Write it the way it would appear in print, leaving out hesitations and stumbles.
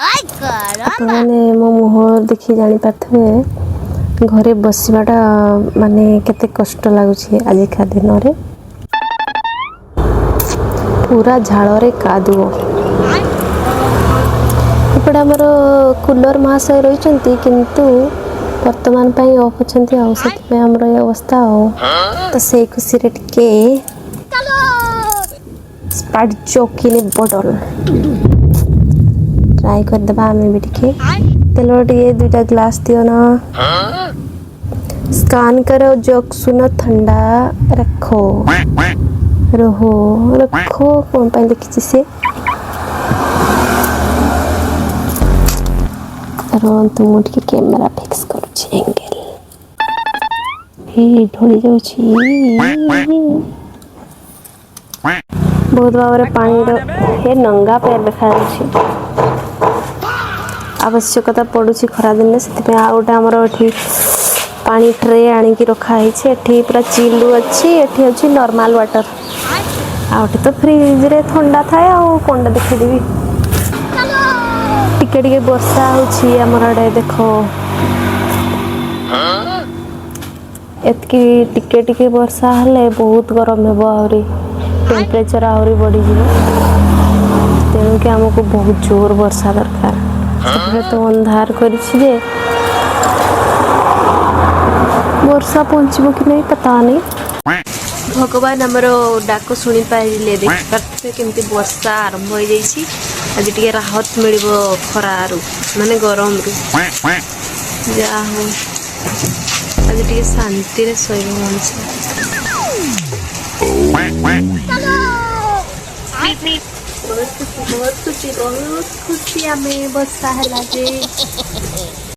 आपने मो मुह देखी जानी पारे घरे बसवाटा माने केते कष्ट लगुच आजिका दिन रे पूरा झाड़े कादुओ एपटे आमर कूलर महाशय रही किंतु वर्तमान ऑफ अच्छा से आमर ये अवस्था तो से खुशी टे स्पार्ट चौकी बॉटल ट्राई करदेबा आम भी टे तेल टे दुईटा ग्लास दियो ना स्कान करो जग सुन ठंडा रखो रहो रखो कौन पाई लिखी से रुहतु मुझे कैमेरा फिक्स करुँच एंगल ही ढोली जाऊँ बहुत भाव पानी नंगा पैर देखा आवश्यकता पड़ू खरा दिन से आ गए आमर ये पानी ट्रे आणिकी रखाई पूरा चिल्लू अच्छी नॉर्मल वाटर आउटे तो फ्रिज रे ठंडा थाए आ कौन देखीदेवी टिके टिके वर्षा होची हमर आडे देखो एतकी टिके टिके वर्षा हले बहुत गरम हेबो आउरी टेम्परेचर आउरी बढ़ी जिवो तेणु कि हमको बहुत जोर वर्षा दरकार सेपटे तो अंधार करिछि जे वर्षा पहुँचबो कि नहीं पता नहीं भगवान आमर डाक शुणी पारे देखते केमती वर्षा आरंभ हो जाइए आज टे राहत मिल खरारु माने गरम रु जा हो आज टे शांति रे सोइब मनुष्य बहुत खुशी आमे वर्षा है